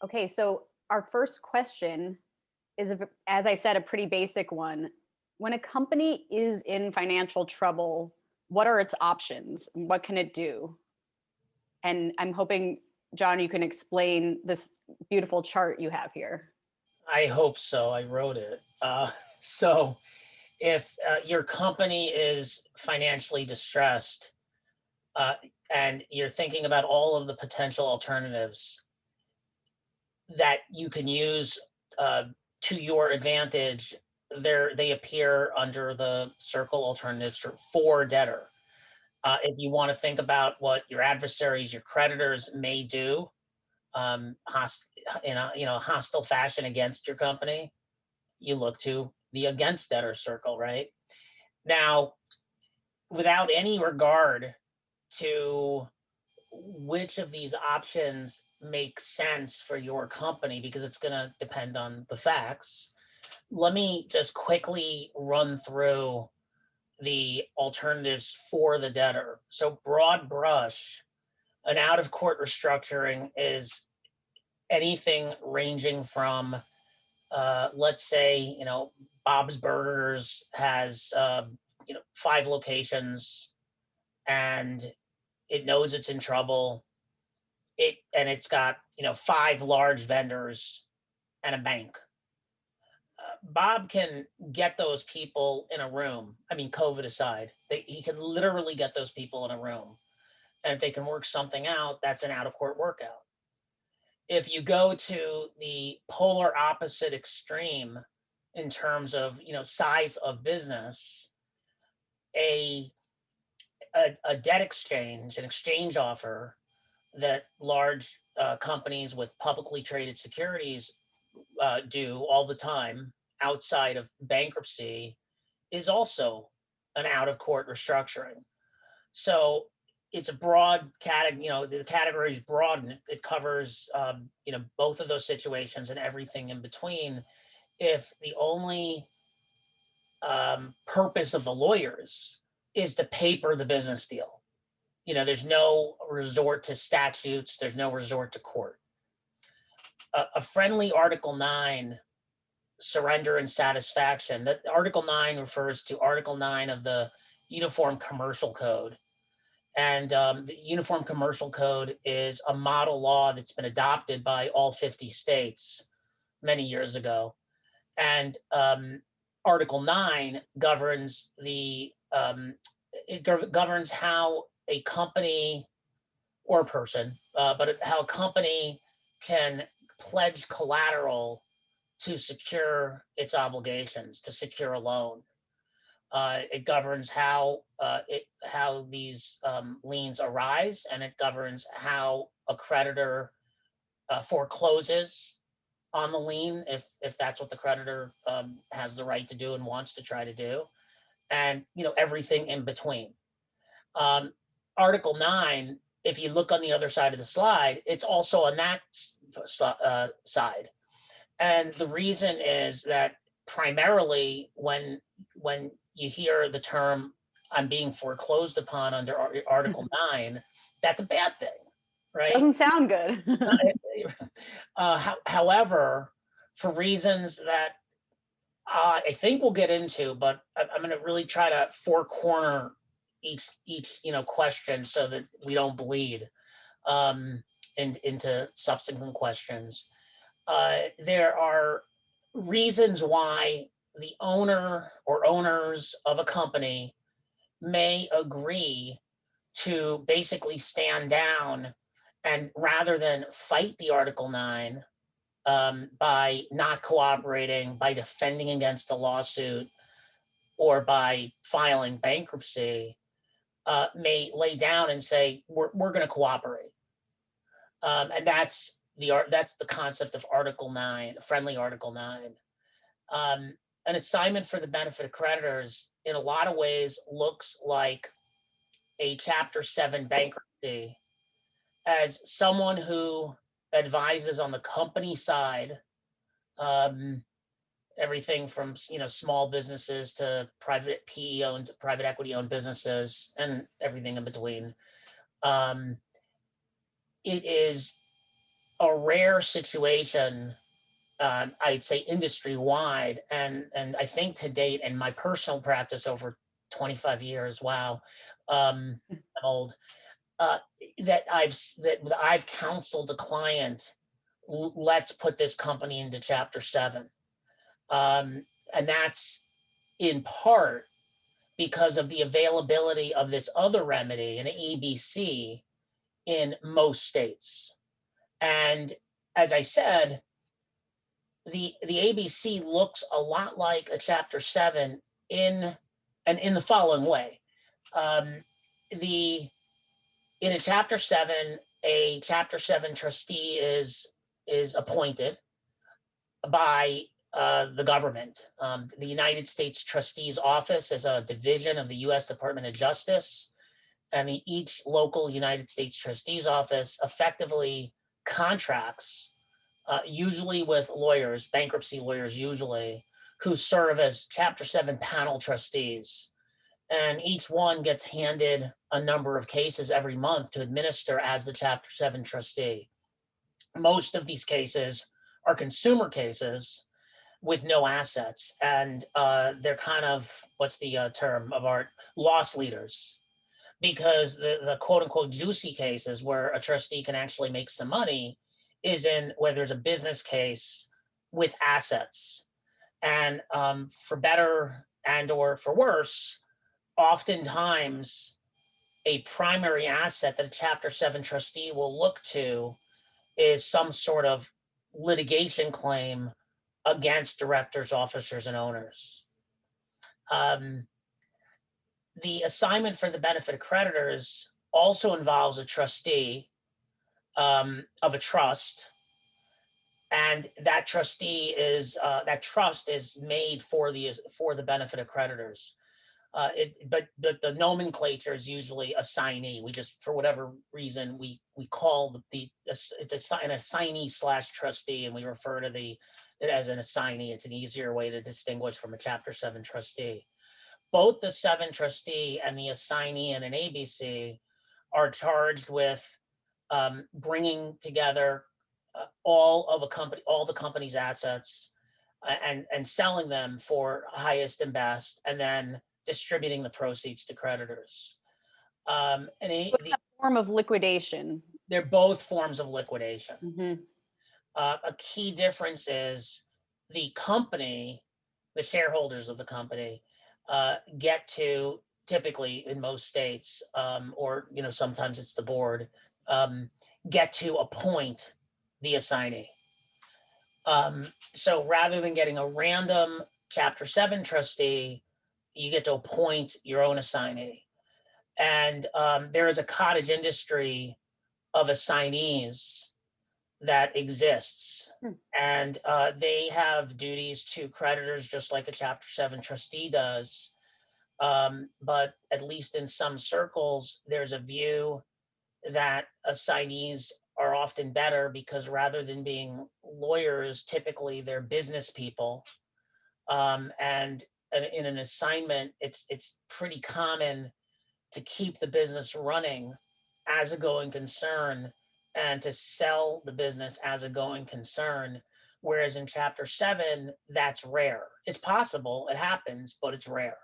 Okay, so our first question is, as I said, a pretty basic one. When a company is in financial trouble, what are its options? What can it do? And I'm hoping, John, you can explain this beautiful chart you have here. I hope so. I wrote it. So if your company is financially distressed and you're thinking about all of the potential alternatives that you can use to your advantage, they appear under the circle alternatives for debtor. If you want to think about what your adversaries, your creditors may do in a hostile fashion against your company, you look to the against debtor circle, right? Now, without any regard to which of these options make sense for your company, because it's going to depend on the facts, let me just quickly run through the alternatives for the debtor. So broad brush, an out of court restructuring is anything ranging from let's say, Bob's Burgers has 5 locations and it knows it's in trouble. It's got 5 large vendors and a bank. Bob can get those people in a room. I mean, COVID aside, he can literally get those people in a room. And if they can work something out, that's an out of court workout. If you go to the polar opposite extreme in terms of size of business, a debt exchange, an exchange offer that large companies with publicly traded securities do all the time outside of bankruptcy is also an out of court restructuring. So it's a broad category, the category is broad and it covers both of those situations and everything in between. If the only purpose of the lawyers is to paper the business deal, there's no resort to statutes, there's no resort to court. A friendly Article 9 surrender and satisfaction, that Article 9 refers to Article 9 of the Uniform Commercial Code. And the Uniform Commercial Code is a model law that's been adopted by all 50 states many years ago. And Article 9 governs governs how a company or person, but how a company can pledge collateral to secure its obligations, to secure a loan. It governs how these liens arise, and it governs how a creditor forecloses on the lien if that's what the creditor has the right to do and wants to try to do, and everything in between. Article 9, if you look on the other side of the slide, it's also on that side, and the reason is that primarily when you hear the term "I'm being foreclosed upon under Article 9," that's a bad thing, right? Doesn't sound good. However, for reasons that I think we'll get into, but I'm going to really try to four-corner each question so that we don't bleed into subsequent questions. There are reasons why the owner or owners of a company may agree to basically stand down, and rather than fight the Article 9 by not cooperating, by defending against a lawsuit, or by filing bankruptcy, may lay down and say, we're going to cooperate. And that's the concept of Article 9, friendly Article 9. An assignment for the benefit of creditors in a lot of ways looks like a Chapter 7 bankruptcy. As someone who advises on the company side, everything from small businesses to private PE owned, private equity owned businesses, and everything in between, it is a rare situation, I'd say industry-wide, and I think to date in my personal practice over 25 years, wow, I'm old, uh, that I've counseled a client, let's put this company into Chapter 7. And that's in part because of the availability of this other remedy, an ABC, in most states. And as I said, the ABC looks a lot like a Chapter 7 in the following way. The In a Chapter 7, a Chapter 7 trustee is appointed by the government. The United States Trustee's Office is a division of the U.S. Department of Justice, and each local United States Trustee's Office effectively contracts, usually with lawyers, bankruptcy lawyers usually, who serve as Chapter 7 panel trustees. And each one gets handed a number of cases every month to administer as the Chapter 7 trustee. Most of these cases are consumer cases with no assets, and they're kind of, what's the term of art, loss leaders, because the quote unquote juicy cases where a trustee can actually make some money is in where there's a business case with assets. And for better and or for worse, oftentimes a primary asset that a Chapter 7 trustee will look to is some sort of litigation claim against directors, officers, and owners. The assignment for the benefit of creditors also involves a trustee of a trust, and that trust is made for the benefit of creditors. But the nomenclature is usually assignee. We just, for whatever reason, we call it's an assignee / trustee, and we refer to it as an assignee. It's an easier way to distinguish from a Chapter 7 trustee. Both the 7 trustee and the assignee in an ABC are charged with bringing together all the company's assets, and selling them for highest and best, and then distributing the proceeds to creditors. It's a form of liquidation. They're both forms of liquidation. Mm-hmm. A key difference is the company, the shareholders of the company, get to, typically in most states, or sometimes it's the board, get to appoint the assignee. So rather than getting a random Chapter 7 trustee, you get to appoint your own assignee. And there is a cottage industry of assignees that exists. And they have duties to creditors just like a Chapter 7 trustee does. But at least in some circles, there's a view that assignees are often better because rather than being lawyers, typically they're business people. And in an assignment, it's pretty common to keep the business running as a going concern and to sell the business as a going concern. Whereas in Chapter 7, that's rare. It's possible, it happens, but it's rare.